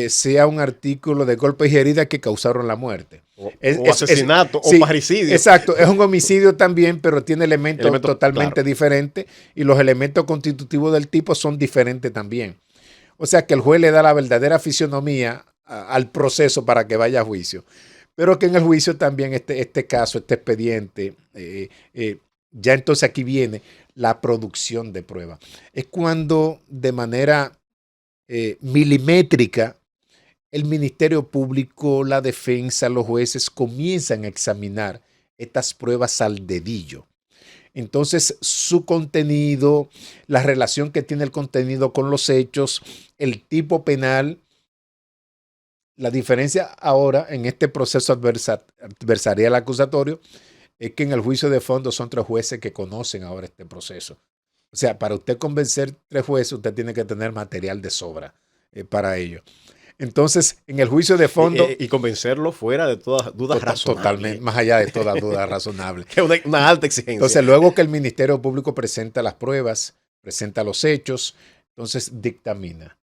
sea un artículo de golpes y heridas que causaron la muerte. O asesinato o sí, parricidio. Exacto, es un homicidio también, pero tiene elementos totalmente claro, diferentes y los elementos constitutivos del tipo son diferentes también. O sea que el juez le da la verdadera fisionomía al proceso para que vaya a juicio. Pero que en el juicio también este caso, este expediente, ya entonces aquí viene la producción de pruebas. Es cuando de manera milimétrica el Ministerio Público, la defensa, los jueces comienzan a examinar estas pruebas al dedillo. Entonces, su contenido, la relación que tiene el contenido con los hechos, el tipo penal. La diferencia ahora en este proceso adversarial acusatorio es que en el juicio de fondo son 3 jueces que conocen ahora este proceso. O sea, para usted convencer 3 jueces, usted tiene que tener material de sobra para ello. Entonces, en el juicio de fondo... Y convencerlo fuera de todas dudas razonables. Totalmente, más allá de toda duda razonable. Que es una alta exigencia. Entonces, luego que el Ministerio Público presenta las pruebas, presenta los hechos, entonces dictamina.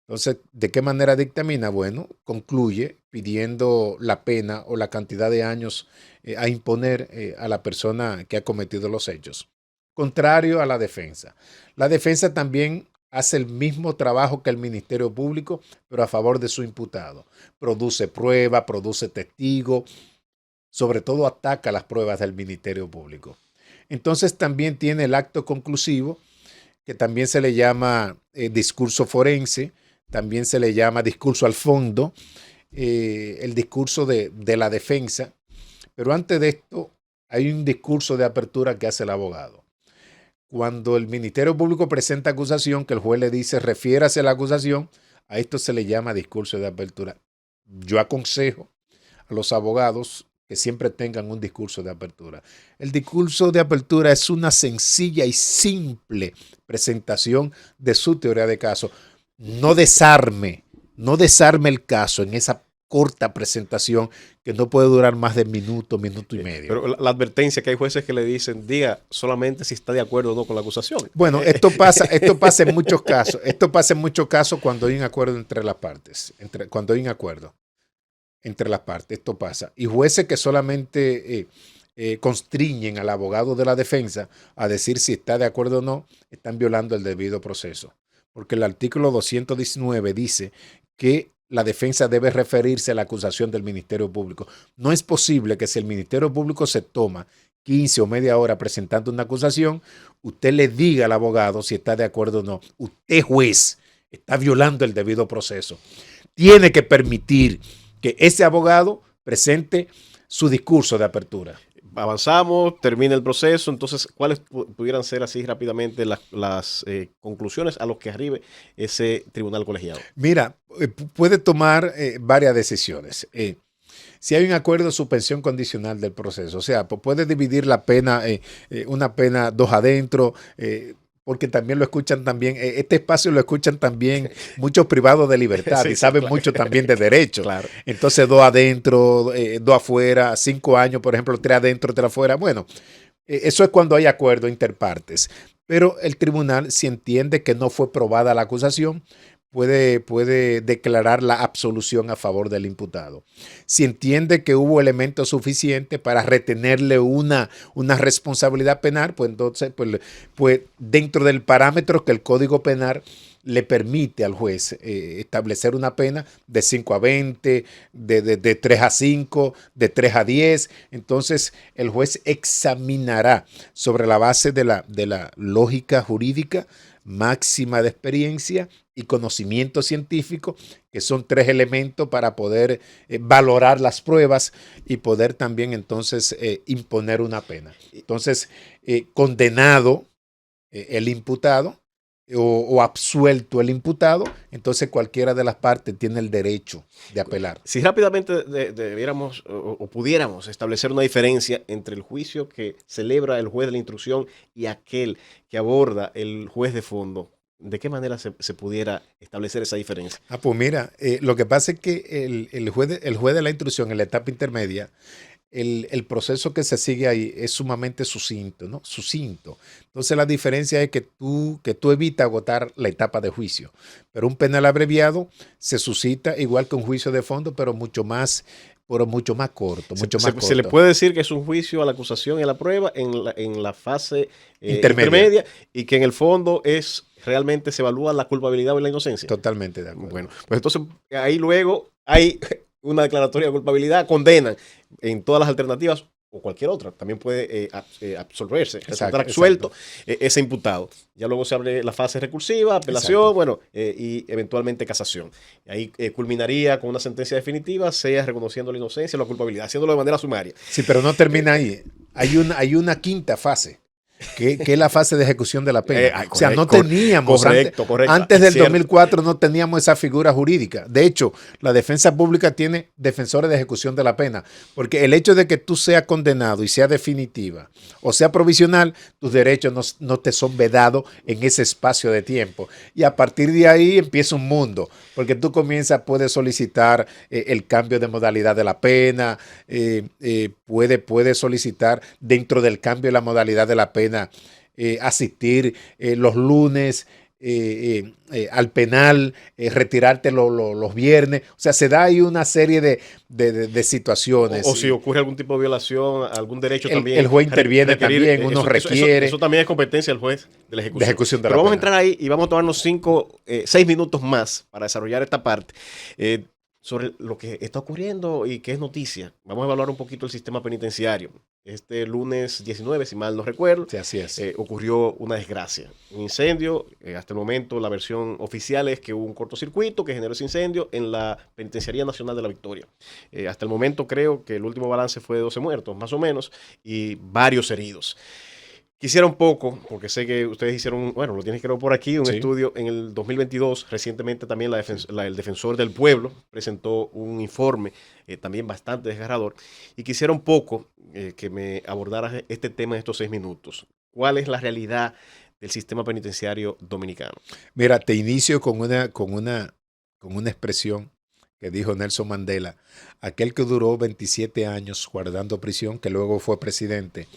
Entonces, ¿de qué manera dictamina? Bueno, concluye pidiendo la pena o la cantidad de años a imponer a la persona que ha cometido los hechos. Contrario a la defensa. La defensa también hace el mismo trabajo que el Ministerio Público, pero a favor de su imputado. Produce prueba, produce testigo, sobre todo ataca las pruebas del Ministerio Público. Entonces también tiene el acto conclusivo, que también se le llama discurso forense, también se le llama discurso al fondo, el discurso de la defensa. Pero antes de esto hay un discurso de apertura que hace el abogado. Cuando el Ministerio Público presenta acusación, que el juez le dice refiérase a la acusación, a esto se le llama discurso de apertura. Yo aconsejo a los abogados que siempre tengan un discurso de apertura. El discurso de apertura es una sencilla y simple presentación de su teoría de caso. No desarme el caso en esa corta presentación que no puede durar más de minuto y medio. Pero la advertencia que hay jueces que le dicen, diga solamente si está de acuerdo o no con la acusación. Bueno, esto pasa en muchos casos. Esto pasa en muchos casos cuando hay un acuerdo entre las partes. Cuando hay un acuerdo entre las partes, esto pasa. Y jueces que solamente constriñen al abogado de la defensa a decir si está de acuerdo o no, están violando el debido proceso. Porque el artículo 219 dice que la defensa debe referirse a la acusación del Ministerio Público. No es posible que si el Ministerio Público se toma 15 o media hora presentando una acusación, usted le diga al abogado si está de acuerdo o no. Usted, juez, está violando el debido proceso. Tiene que permitir que ese abogado presente su discurso de apertura. Avanzamos, termina el proceso, entonces, ¿cuáles pudieran ser así rápidamente las conclusiones a los que arribe ese tribunal colegiado? Mira, puede tomar varias decisiones. Si hay un acuerdo de suspensión condicional del proceso, o sea, puede dividir la pena, una pena 2 adentro, porque también lo escuchan también, este espacio lo escuchan también muchos privados de libertad y saben mucho también de derecho. Claro. Entonces 2 adentro, 2 afuera, 5 años, por ejemplo, 3 adentro, 3 afuera. Bueno, eso es cuando hay acuerdo interpartes. Pero el tribunal, si entiende que no fue probada la acusación, puede declarar la absolución a favor del imputado. Si entiende que hubo elementos suficientes para retenerle una responsabilidad penal, pues entonces, pues dentro del parámetro que el Código Penal le permite al juez establecer una pena de 5 a 20, de 3 a 5, de 3 a 10. Entonces, el juez examinará sobre la base de la lógica jurídica, máxima de experiencia y conocimiento científico, que son 3 elementos para poder valorar las pruebas y poder también entonces imponer una pena. Entonces, condenado el imputado, o absuelto el imputado, entonces cualquiera de las partes tiene el derecho de apelar. Si rápidamente debiéramos o pudiéramos establecer una diferencia entre el juicio que celebra el juez de la instrucción y aquel que aborda el juez de fondo, ¿de qué manera se pudiera establecer esa diferencia? Pues mira, lo que pasa es que el juez de la instrucción en la etapa intermedia, el proceso que se sigue ahí es sumamente sucinto, ¿no? Sucinto. Entonces la diferencia es que tú evitas agotar la etapa de juicio. Pero un penal abreviado se suscita igual que un juicio de fondo, pero mucho más corto. Se le puede decir que es un juicio a la acusación y a la prueba en la fase intermedia y que en el fondo realmente se evalúa la culpabilidad o la inocencia. Totalmente de acuerdo. Bueno, pues entonces ahí luego hay una declaratoria de culpabilidad, condenan en todas las alternativas o cualquier otra. También puede absolverse, resultar absuelto ese imputado. Ya luego se abre la fase recursiva, apelación, bueno, y eventualmente casación. Ahí culminaría con una sentencia definitiva, sea reconociendo la inocencia o la culpabilidad, haciéndolo de manera sumaria. Sí, pero no termina ahí. Hay una quinta fase. Que es la fase de ejecución de la pena. O sea, no teníamos, antes del 2004 no teníamos esa figura jurídica. De hecho, la defensa pública tiene defensores de ejecución de la pena, porque el hecho de que tú seas condenado y sea definitiva o sea provisional, tus derechos no te son vedados en ese espacio de tiempo. Y a partir de ahí empieza un mundo, porque tú puedes solicitar el cambio de modalidad de la pena, puedes solicitar dentro del cambio de la modalidad de la pena asistir los lunes al penal, retirarte los viernes. O sea, se da ahí una serie de situaciones. O si ocurre algún tipo de violación, algún derecho también. El juez interviene también, uno requiere. Eso también es competencia del juez de la ejecución. De ejecución de Pero la vamos pena. a entrar ahí y vamos a tomarnos 6 minutos más para desarrollar esta parte. Sobre lo que está ocurriendo y que es noticia. Vamos a evaluar un poquito el sistema penitenciario. Este lunes 19, si mal no recuerdo, Sí, así es. ocurrió una desgracia. Un incendio. Hasta el momento la versión oficial es que hubo un cortocircuito que generó ese incendio en la Penitenciaría Nacional de la Victoria. Hasta el momento creo que el último balance fue de 12 muertos, más o menos, y varios heridos. Quisiera un poco, porque sé que ustedes hicieron, bueno, lo tienes creo por aquí, un estudio en el 2022. Recientemente también el Defensor del Pueblo presentó un informe también bastante desgarrador. Y quisiera un poco que me abordaras este tema en estos 6 minutos. ¿Cuál es la realidad del sistema penitenciario dominicano? Mira, te inicio con una expresión que dijo Nelson Mandela, aquel que duró 27 años guardando prisión, que luego fue presidente,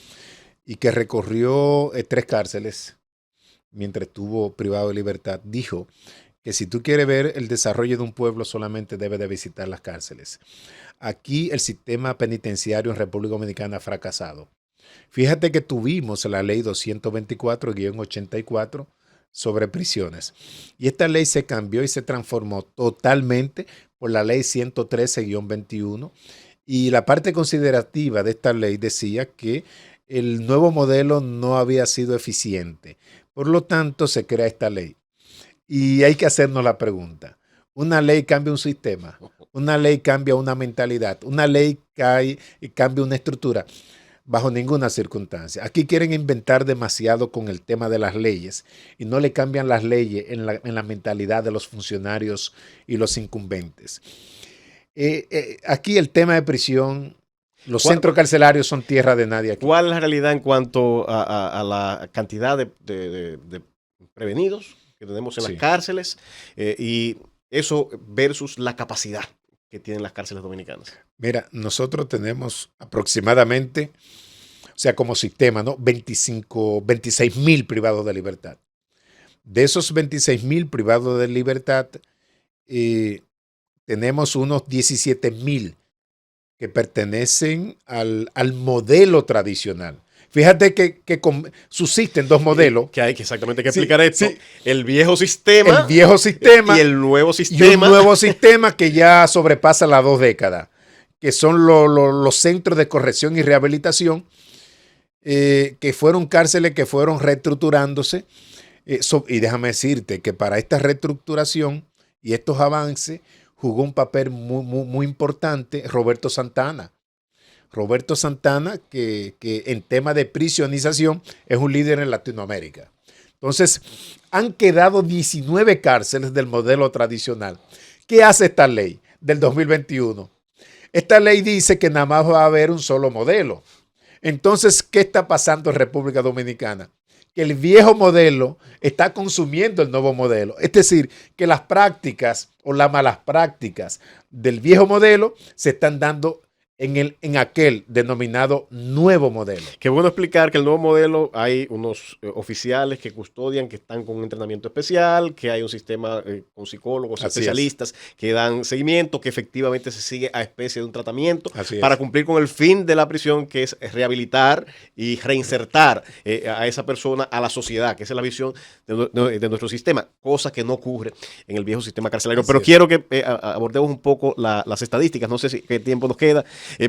y que recorrió 3 cárceles mientras estuvo privado de libertad, dijo que si tú quieres ver el desarrollo de un pueblo solamente debes de visitar las cárceles. Aquí el sistema penitenciario en República Dominicana ha fracasado. Fíjate que tuvimos la ley 224-84 sobre prisiones y esta ley se cambió y se transformó totalmente por la ley 113-21 y la parte considerativa de esta ley decía que el nuevo modelo no había sido eficiente. Por lo tanto, se crea esta ley. Y hay que hacernos la pregunta. ¿Una ley cambia un sistema? ¿Una ley cambia una mentalidad? ¿Una ley cambia una estructura? Bajo ninguna circunstancia. Aquí quieren inventar demasiado con el tema de las leyes y no le cambian las leyes en la mentalidad de los funcionarios y los incumbentes. Aquí el tema de prisión... Los centros carcelarios son tierra de nadie aquí. ¿Cuál es la realidad en cuanto a la cantidad de prevenidos que tenemos en las cárceles y eso versus la capacidad que tienen las cárceles dominicanas? Mira, nosotros tenemos aproximadamente, o sea, como sistema, ¿no? 26,000 privados de libertad. De esos 26,000 privados de libertad, tenemos unos 17,000 que pertenecen al modelo tradicional. Fíjate que subsisten 2 modelos. Que hay que exactamente que explicar esto. Sí. El viejo sistema. El viejo sistema. Y el nuevo sistema. Y un nuevo sistema que ya sobrepasa las 2 décadas, que son los centros de corrección y rehabilitación, que fueron cárceles que fueron reestructurándose. Y déjame decirte que para esta reestructuración y estos avances, jugó un papel muy importante Roberto Santana. Roberto Santana, que en tema de prisionización es un líder en Latinoamérica. Entonces, han quedado 19 cárceles del modelo tradicional. ¿Qué hace esta ley del 2021? Esta ley dice que nada más va a haber un solo modelo. Entonces, ¿qué está pasando en República Dominicana? Que el viejo modelo está consumiendo el nuevo modelo. Es decir, que las prácticas o las malas prácticas del viejo modelo se están dando en aquel denominado nuevo modelo. Qué bueno explicar que el nuevo modelo hay unos oficiales que custodian, que están con un entrenamiento especial, que hay un sistema con psicólogos especialistas que dan seguimiento, que efectivamente se sigue a especie de un tratamiento para cumplir con el fin de la prisión, que es rehabilitar y reinsertar a esa persona a la sociedad, que esa es la visión de nuestro sistema, cosa que no ocurre en el viejo sistema carcelario. Pero quiero que abordemos un poco las estadísticas, no sé qué tiempo nos queda.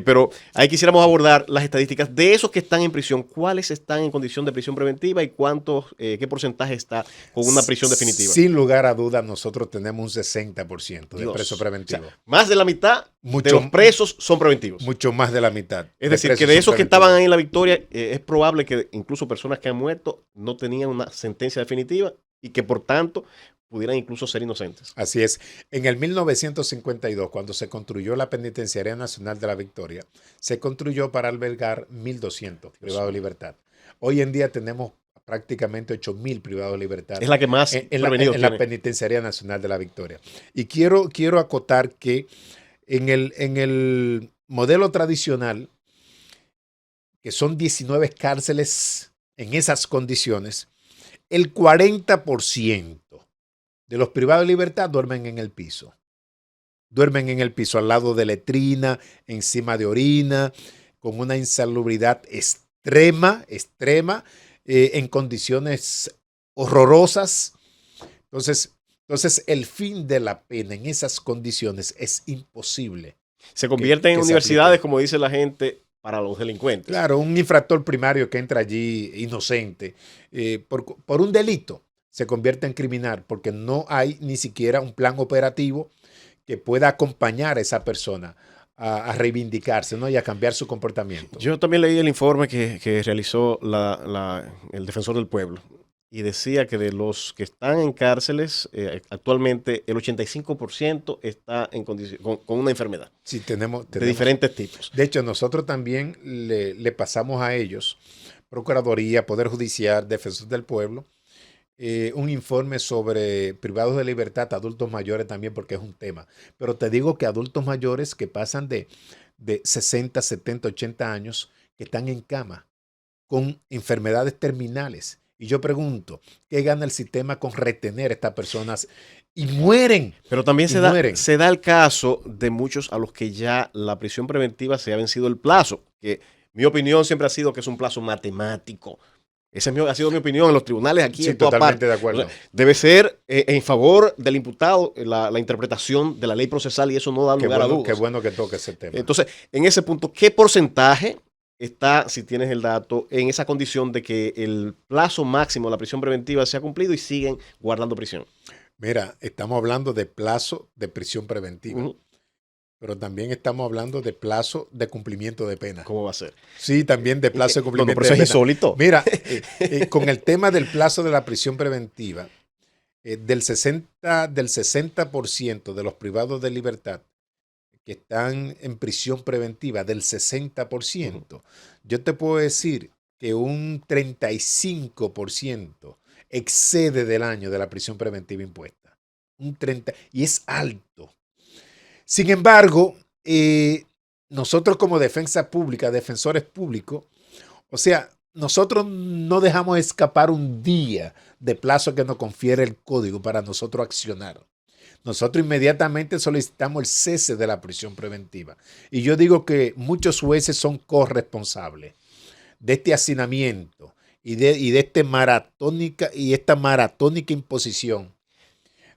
Pero ahí quisiéramos abordar las estadísticas de esos que están en prisión. ¿Cuáles están en condición de prisión preventiva y qué porcentaje está con una prisión definitiva? Sin lugar a dudas, nosotros tenemos un 60% de preso preventivo. O sea, más de la mitad de los presos son preventivos. Mucho más de la mitad. Es decir, que de esos que estaban ahí en la Victoria, es probable que incluso personas que han muerto no tenían una sentencia definitiva y que por tanto pudieran incluso ser inocentes. Así es. En el 1952, cuando se construyó la Penitenciaría Nacional de la Victoria, se construyó para albergar 1.200 privados de libertad. Hoy en día tenemos prácticamente 8.000 privados de libertad. Es la que más en la Penitenciaría Nacional de la Victoria. Y quiero acotar que en el modelo tradicional, que son 19 cárceles en esas condiciones, el 40% de los privados de libertad duermen en el piso. Duermen en el piso al lado de letrina, encima de orina, con una insalubridad extrema, en condiciones horrorosas. Entonces, el fin de la pena en esas condiciones es imposible. Se convierten en universidades, como dice la gente, para los delincuentes. Claro, un infractor primario que entra allí inocente por un delito se convierte en criminal porque no hay ni siquiera un plan operativo que pueda acompañar a esa persona a reivindicarse, ¿no? Y a cambiar su comportamiento. Yo también leí el informe que realizó el Defensor del Pueblo y decía que de los que están en cárceles, actualmente el 85% está en con una enfermedad. Sí, tenemos de diferentes tipos. De hecho, nosotros también le pasamos a ellos, Procuraduría, Poder Judicial, Defensor del Pueblo, un informe sobre privados de libertad, adultos mayores también, porque es un tema. Pero te digo que adultos mayores que pasan de 60, 70, 80 años, que están en cama con enfermedades terminales. Y yo pregunto, ¿qué gana el sistema con retener a estas personas? Y mueren. Pero también se da el caso de muchos a los que ya la prisión preventiva se ha vencido el plazo. Que mi opinión siempre ha sido que es un plazo matemático. Esa ha sido mi opinión en los tribunales aquí. Sí, totalmente de acuerdo. O sea, debe ser en favor del imputado la interpretación de la ley procesal y eso no da lugar a dudas. Qué bueno que toque ese tema. Entonces, en ese punto, ¿qué porcentaje está, si tienes el dato, en esa condición de que el plazo máximo de la prisión preventiva se ha cumplido y siguen guardando prisión? Mira, estamos hablando de plazo de prisión preventiva. Pero también estamos hablando de plazo de cumplimiento de pena. ¿Cómo va a ser? Sí, también de plazo de cumplimiento de pena. Pero eso es insólito. Mira, con el tema del plazo de la prisión preventiva, del 60% de los privados de libertad que están en prisión preventiva, del 60%, yo te puedo decir que un 35% excede del año de la prisión preventiva impuesta. Y es alto. Sin embargo, nosotros como defensa pública, defensores públicos, o sea, nosotros no dejamos escapar un día de plazo que nos confiere el código para nosotros accionar. Nosotros inmediatamente solicitamos el cese de la prisión preventiva. Y yo digo que muchos jueces son corresponsables de este hacinamiento y de esta maratónica imposición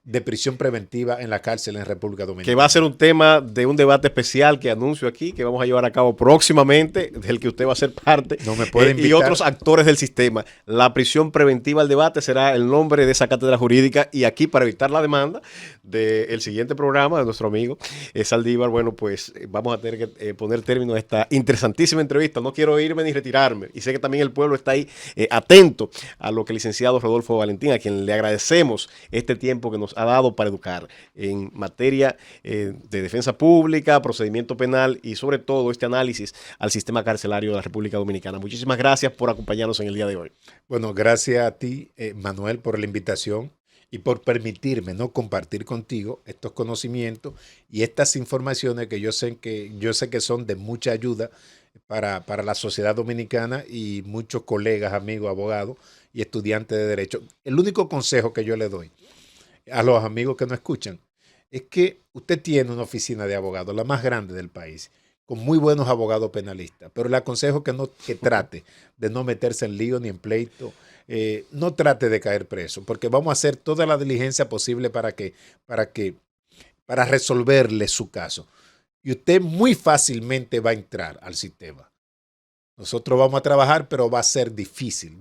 de prisión preventiva en la cárcel en República Dominicana. Que va a ser un tema de un debate especial que anuncio aquí, que vamos a llevar a cabo próximamente, del que usted va a ser parte. No me puede invitar. Y otros actores del sistema. La prisión preventiva al debate será el nombre de esa cátedra jurídica. Y aquí, para evitar la demanda del siguiente programa de nuestro amigo Saldívar, bueno, pues vamos a tener que poner término a esta interesantísima entrevista. No quiero irme ni retirarme. Y sé que también el pueblo está ahí atento a lo que el licenciado Rodolfo Valentín, a quien le agradecemos este tiempo que nos ha dado para educar en materia de defensa pública, procedimiento penal y sobre todo este análisis al sistema carcelario de la República Dominicana. Muchísimas gracias por acompañarnos en el día de hoy. Bueno, gracias a ti, Manuel, por la invitación y por permitirme, ¿no?, compartir contigo estos conocimientos y estas informaciones que yo sé que son de mucha ayuda para la sociedad dominicana y muchos colegas, amigos, abogados y estudiantes de derecho. El único consejo que yo le doy a los amigos que nos escuchan es que usted tiene una oficina de abogados, la más grande del país, con muy buenos abogados penalistas, pero le aconsejo que trate de no meterse en lío ni en pleito, no trate de caer preso, porque vamos a hacer toda la diligencia posible para resolverle su caso. Y usted muy fácilmente va a entrar al sistema. Nosotros vamos a trabajar, pero va a ser difícil.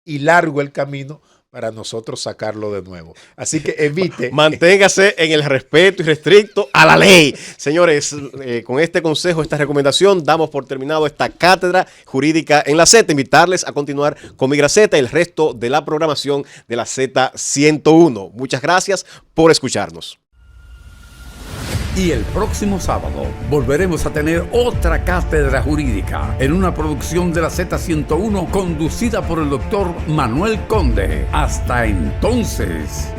Y largo el camino para nosotros sacarlo de nuevo. Así que evite. Manténgase en el respeto irrestricto a la ley. Señores, con este consejo, esta recomendación, damos por terminado esta cátedra jurídica en la Z. Invitarles a continuar con Migraceta y el resto de la programación de la Z101. Muchas gracias por escucharnos. Y el próximo sábado volveremos a tener otra cátedra jurídica en una producción de la Z101 conducida por el doctor Manuel Conde. Hasta entonces.